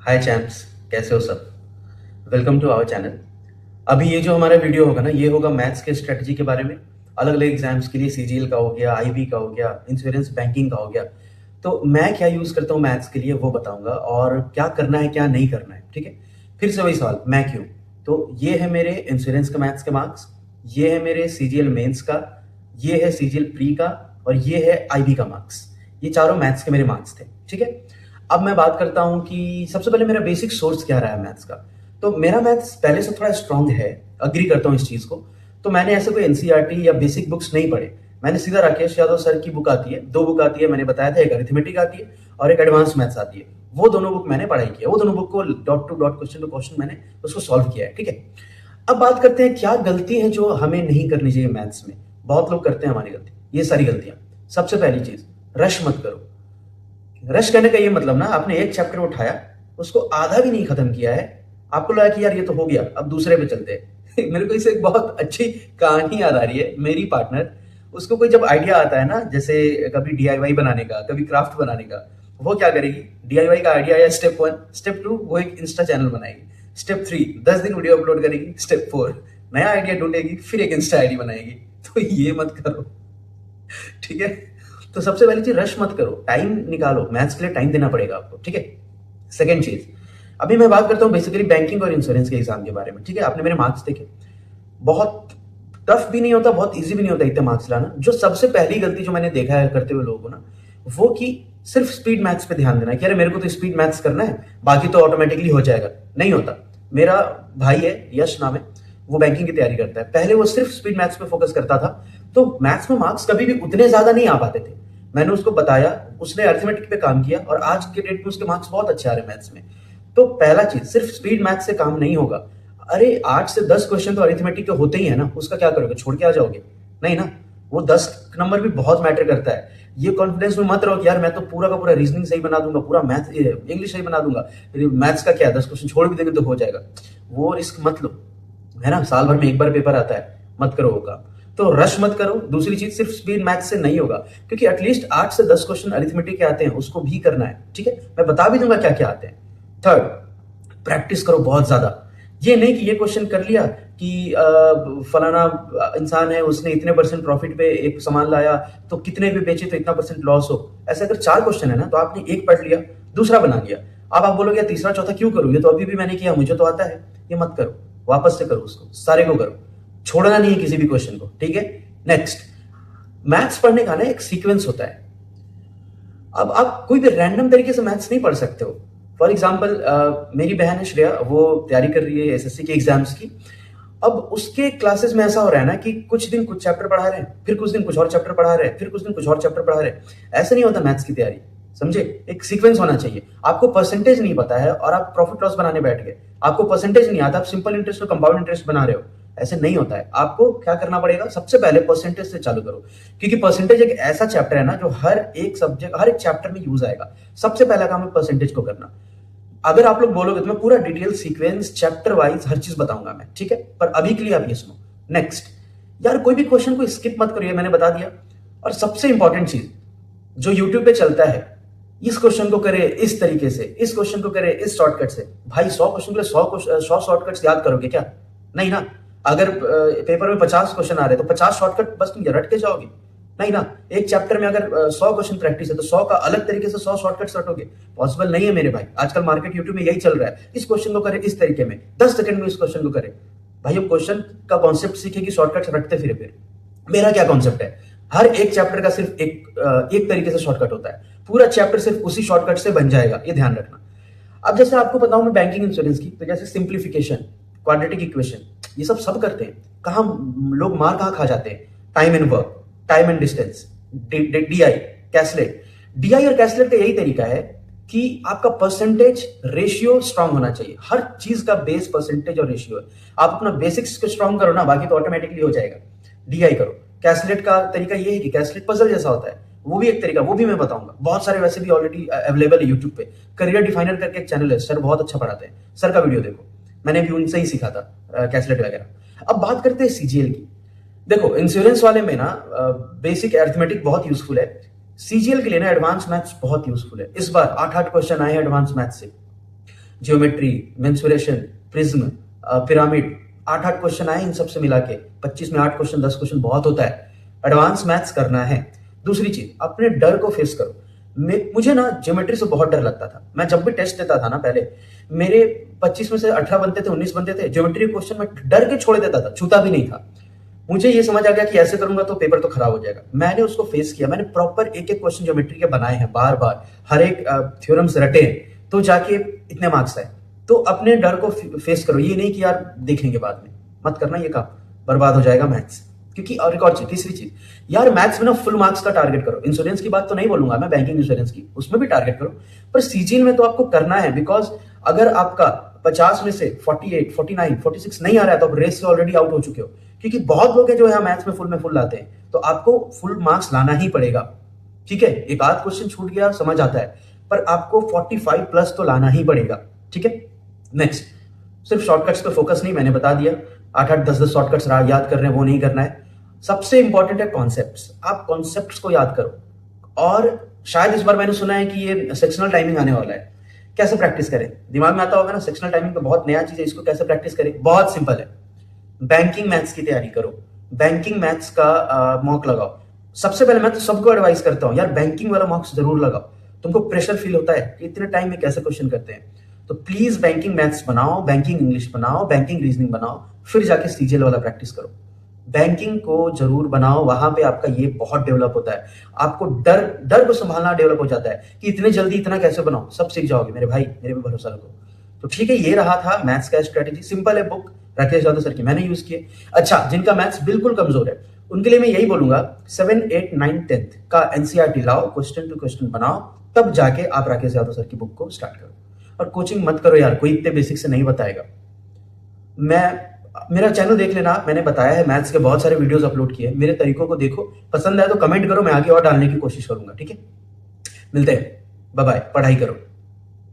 हाय champs, कैसे हो सब। Welcome to our channel. अभी ये जो हमारा वीडियो होगा ना, ये होगा मैथ्स के स्ट्रेटजी के बारे में। अलग अलग एग्जाम्स के लिए सीजीएल का हो गया, आईबी का हो गया, इंश्योरेंस बैंकिंग का हो गया। तो मैं क्या यूज़ करता हूँ मैथ्स के लिए वो बताऊंगा, और क्या करना है क्या नहीं करना है। ठीक है, फिर से वही सवाल, मैं क्यों। तो ये है मेरे इंश्योरेंस का मैथ्स के मार्क्स, ये है मेरे सीजीएल मेंस का, ये है सीजीएल प्री का, और ये है आईबी का मार्क्स। ये चारों मैथ्स के मेरे मार्क्स थे। ठीक है, अब मैं बात करता हूँ कि सबसे पहले मेरा बेसिक सोर्स क्या रहा है मैथ्स का। तो मेरा मैथ्स पहले से थोड़ा स्ट्रांग है, अग्री करता हूँ इस चीज़ को। तो मैंने ऐसे कोई एनसीईआरटी या बेसिक बुक्स नहीं पढ़े। मैंने सीधा राकेश यादव सर की बुक आती है, दो बुक आती है, मैंने बताया था, एक अरिथमेटिक आती है और एक एडवांस मैथ्स आती है। वो दोनों बुक मैंने पढ़ाई किया, वो दोनों बुक को dot to dot, question to question मैंने उसको सॉल्व किया है। ठीक है, अब बात करते हैं क्या गलती है जो हमें नहीं करनी चाहिए मैथ्स में। बहुत लोग करते हैं हमारी गलती, ये सारी गलतियां। सबसे पहली चीज, रश मत करो। रश करने का ये मतलब ना, आपने एक चैप्टर उठाया, उसको आधा भी नहीं खत्म किया है, आपको लगा कि यार ये तो हो गया, अब दूसरे पे चलते हैं। मेरे को इससे एक बहुत अच्छी कहानी याद आ रही है। मेरी पार्टनर, उसको कोई जब आइडिया आता है ना, जैसे कभी डीआईवाई बनाने का, कभी क्राफ्ट बनाने का, वो क्या करेगी, डीआईवाई का आइडिया आया, स्टेप 1, स्टेप 2 वो एक इंस्टा चैनल बनाएगी, स्टेप 3 10 दिन वीडियो अपलोड करेगी, स्टेप 4 नया आइडिया ढूंढेगी, फिर एक इंस्टा आईडी बनाएगी। तो ये मत करो, ठीक है। तो सबसे पहली चीज, रश मत करो, टाइम निकालो, मैथ्स के लिए टाइम देना पड़ेगा आपको। ठीक है, सेकंड चीज, अभी मैं बात करता हूँ बेसिकली बैंकिंग और इंश्योरेंस के एग्जाम के बारे में। ठीक है, आपने मेरे मार्क्स देखे, बहुत टफ भी नहीं होता, बहुत इजी भी नहीं होता इतने मार्क्स लाना। जो सबसे पहली गलती जो मैंने देखा है करते हुए लोगों को ना, वो कि सिर्फ स्पीड मैथ्स पे ध्यान देना है कि अरे मेरे को तो स्पीड मैथ्स करना है, बाकी तो ऑटोमेटिकली हो जाएगा। नहीं होता। मेरा भाई है, यश नाम है, वो बैंकिंग की तैयारी करता है। पहले वो सिर्फ स्पीड मैथ्स पे फोकस करता था, तो मैथ्स में मार्क्स कभी भी उतने ज्यादा नहीं आ पाते थे। मैंने उसको बताया, उसने अर्थमेटिक पे काम किया, और आज के डेट में उसके मार्क्स बहुत अच्छे आ रहे हैं मैथ्स में। तो पहला चीज, सिर्फ स्पीड मैथ्स से काम नहीं होगा। अरे 8 से 10 क्वेश्चन तो अरिथमेटिक के होते ही है ना, उसका क्या करोगे, छोड़ के आ जाओगे? नहीं ना, वो 10 नंबर भी बहुत मैटर करता है। ये कॉन्फिडेंस में मत रहो कि यार मैं तो पूरा का पूरा रीजनिंग सही बना दूंगा, पूरा मैथ इंग्लिश सही बना दूंगा, मैथ्स का क्या 10 क्वेश्चन छोड़ भी देंगे तो हो जाएगा। वो रिस्क मत लो, है ना, साल भर में एक बार पेपर आता है, मत करो वो काम। तो रश मत करो। दूसरी चीज, सिर्फ स्पीड मैथ से नहीं होगा, क्योंकि एटलीस्ट 8 से 10 क्वेश्चन अरिथमेटिक के आते हैं, उसको भी करना है। ठीक है, मैं बता भी दूंगा क्या क्या आते हैं। थर्ड, प्रैक्टिस करो बहुत ज्यादा। ये नहीं कि ये क्वेश्चन कर लिया कि फलाना इंसान है, उसने इतने परसेंट प्रॉफिट पे एक सामान लाया, तो कितने पे बेचे तो इतना परसेंट लॉस हो। ऐसे अगर 4 क्वेश्चन है ना, तो आपने एक पढ़ लिया, दूसरा बना लिया। अब आप बोलोगे तीसरा चौथा क्यों करूं, ये तो अभी भी मैंने किया, मुझे तो आता है। ये मत करो, वापस से करो, उसको सारे को करो, छोड़ना नहीं है किसी भी क्वेश्चन को। ठीक है, नेक्स्ट, मैथ्स पढ़ने का ना एक सीक्वेंस होता है। अब आप कोई भी रैंडम तरीके से मैथ्स नहीं पढ़ सकते हो। फॉर एग्जाम्पल, मेरी बहन है श्रेया, वो तैयारी कर रही है एसएससी के एग्जाम्स की। अब उसके क्लासेस में ऐसा हो रहा है ना कि कुछ दिन कुछ चैप्टर पढ़ा रहे हैं, फिर कुछ दिन कुछ और चैप्टर पढ़ा रहे हैं, फिर कुछ दिन कुछ और चैप्टर पढ़ा रहे हैं। ऐसे नहीं होता मैथ्स की तैयारी, समझे। एक सीक्वेंस होना चाहिए। आपको परसेंटेज नहीं पता है और आप प्रॉफिट लॉस बनाने बैठ गए, आपको परसेंटेज नहीं आता, आप सिंपल इंटरेस्ट और कंपाउंड इंटरेस्ट बना रहे हो, ऐसे नहीं होता है। आपको क्या करना पड़ेगा, सबसे पहले परसेंटेज से चालू करो, क्योंकि परसेंटेज एक ऐसा चैप्टर है ना जो हर एक सब्जेक्ट, हर एक चैप्टर में यूज आएगा। सबसे पहला काम है परसेंटेज को करना। अगर आप लोग बोलोगे तो मैं पूरा डिटेल सीक्वेंस चैप्टर वाइज हर चीज बताऊंगा मैं, ठीक है। पर अभी के लिए आप ये सुनो। नेक्स्ट, यार कोई भी क्वेश्चन को स्किप मत करिए, मैंने बता दिया। और सबसे इंपॉर्टेंट चीज जो यूट्यूब पे चलता है, इस क्वेश्चन को करे इस तरीके से, इस क्वेश्चन को करे इस शॉर्टकट से। भाई 100 क्वेश्चन के लिए 100 शॉर्टकट्स याद करोगे क्या? नहीं ना। अगर पेपर में 50 क्वेश्चन आ रहे तो 50 शॉर्टकट बस तुम रट के जाओगे? नहीं ना। एक चैप्टर में अगर 100 क्वेश्चन प्रैक्टिस है तो 100 का अलग तरीके से 100 शॉर्टकट्स रटोगे? पॉसिबल नहीं है मेरे भाई। आजकल मार्केट यूट्यूब में यही चल रहा है, इस क्वेश्चन को करे इस तरीके में, 10 सेकंड में इस क्वेश्चन को करे। भाई अब क्वेश्चन का कॉन्सेप्ट सीखेगी, शॉर्टकट्स रटते फिर। मेरा क्या कॉन्सेप्ट है, हर एक चैप्टर का सिर्फ एक तरीके से शॉर्टकट होता है, पूरा चैप्टर सिर्फ उसी शॉर्टकट से बन जाएगा, ये ध्यान रखना। अब जैसे आपको बताऊं मैं बैंकिंग इंश्योरेंस की, तो जैसे सिंप्लीफिकेशन, क्वाड्रेटिक इक्वेशन, ये सब करते हैं। कहां लोग मार कहां खा जाते हैं? Time and work, time and distance, DI, caselet. DI और कैसलेट का यही तरीका है कि आपका परसेंटेज रेशियो स्ट्रांग होना चाहिए। हर चीज का बेस परसेंटेज और रेशियो है। आप अपना बेसिक्स को स्ट्रांग करो ना, बाकी तो ऑटोमेटिकली हो जाएगा। डीआई करो। कैसलेट का तरीका ये है कि कैसलेट पजल जैसा होता है, वो भी एक तरीका, वो भी मैं बताऊंगा। बहुत सारे वैसे भी ऑलरेडी अवेलेबल है यूट्यूब पे। करियर डिफाइनर करके एक चैनल है, सर बहुत अच्छा पढ़ाते हैं, सर का वीडियो देखो, मैंने भी उनसे ही सीखा था कैसलेट वगैरह। अब बात करते हैं सीजीएल की। देखो इंश्योरेंस वाले में ना बेसिक अरिथमेटिक बहुत यूजफुल है, सीजीएल के लिए ना एडवांस मैथ्स बहुत यूजफुल है। इस बार 8 क्वेश्चन आए हैं एडवांस मैथ्स से। Geometry, mensuration, prism, pyramid, 8-8 question आए इन सबसे मिला के। 25 में 8 क्वेश्चन, 10 क्वेश्चन बहुत होता है। एडवांस मैथ्स करना है। दूसरी चीज, अपने डर को फेस करो। मुझे ना ज्योमेट्री से बहुत डर लगता था। मैं जब भी टेस्ट देता था ना पहले, मेरे 25 में से 18 बनते थे, 19 बनते थे। ज्योमेट्री क्वेश्चन मैं डर के छोड़ देता था, छूता भी नहीं था। मुझे ये समझ आ गया कि ऐसे करूंगा तो पेपर तो खराब हो जाएगा। मैंने उसको फेस किया। मैंने प्रॉपर एक-एक क्वेश्चन ज्योमेट्री के बनाए हैं, बार-बार हर एक थ्योरम्स रटे हैं, तो जाके इतने मार्क्स आए। तो अपने डर को फेस करो। ये नहीं कि यार देख लेंगे बाद में, मत करना ये काम, बर्बाद हो जाएगा मैथ्स। क्योंकि और एक और चीज, तीसरी चीज, यार मैथ्स में ना फुल मार्क्स का टारगेट करो। इंश्योरेंस की बात तो नहीं बोलूंगा मैं, बैंकिंग इंश्योरेंस की, उसमें भी टारगेट करो, पर सीजीएल में तो आपको करना है। बिकॉज अगर आपका 50 में से 48, 49, 46 नहीं आ रहा है तो आप रेस से ऑलरेडी आउट हो चुके हो। क्योंकि बहुत लोग हैं जो यहाँ मैथ्स में फुल लाते हैं, तो आपको फुल मार्क्स लाना ही पड़ेगा। ठीक है, एक आध क्वेश्चन छूट गया समझ आता है, पर आपको 45 प्लस तो लाना ही पड़ेगा। ठीक है, नेक्स्ट, सिर्फ शॉर्टकट्स पे फोकस नहीं, मैंने बता दिया। 8-8, 10-10 शॉर्टकट्स याद कर रहे हैं, वो नहीं करना है। सबसे इंपॉर्टेंट है कॉन्सेप्ट्स। आप कॉन्सेप्ट्स को याद करो। और शायद इस बार मैंने सुना है कि ये सेक्शनल टाइमिंग आने वाला है। कैसे प्रैक्टिस करें? दिमाग में आता होगा ना, सेक्शनल टाइमिंग तो बहुत नया चीज है, इसको कैसे प्रैक्टिस करें? बहुत सिंपल है। बैंकिंग मैथ्स की तैयारी करो। बैंकिंग मैथ्स का मॉक लगाओ। सबसे पहले मैं तो सबको एडवाइस करता हूं, यार बैंकिंग वाला मॉक्स जरूर लगाओ। तुमको प्रेशर फील होता है कि इतने टाइम में कैसे क्वेश्चन करते हैं, तो प्लीज बैंकिंग मैथ्स बनाओ, बैंकिंग इंग्लिश बनाओ, बैंकिंग रीजनिंग बनाओ, फिर जाके सीजीएल वाला प्रैक्टिस करो। बैंकिंग को जरूर बनाओ, वहां पे आपका ये बहुत डेवलप होता है। आपको डर को संभालना डेवलप हो जाता है कि इतने जल्दी इतना कैसे बनाओ, सब सीख जाओगे मेरे भाई, मेरे पे भरोसा रखो। तो ठीक है, ये रहा था मैथ्स का स्ट्रेटेजी। सिंपल है, बुक राकेश यादव सर की मैंने यूज किए। अच्छा, जिनका मैथ्स बिल्कुल कमजोर है उनके लिए मैं यही बोलूंगा, 7, 8, 9, 10th का एनसीईआरटी लाओ, क्वेश्चन टू क्वेश्चन बनाओ, तब जाके आप राकेश यादव सर की बुक को स्टार्ट करो। और कोचिंग मत करो यार, कोई इतने बेसिक से नहीं बताएगा। मेरा चैनल देख लेना, मैंने बताया है मैथ्स के बहुत सारे वीडियोस अपलोड किए, मेरे तरीकों को देखो, पसंद आए तो कमेंट करो, मैं आगे और डालने की कोशिश करूंगा। ठीक है, मिलते हैं, बाय बाय, पढ़ाई करो।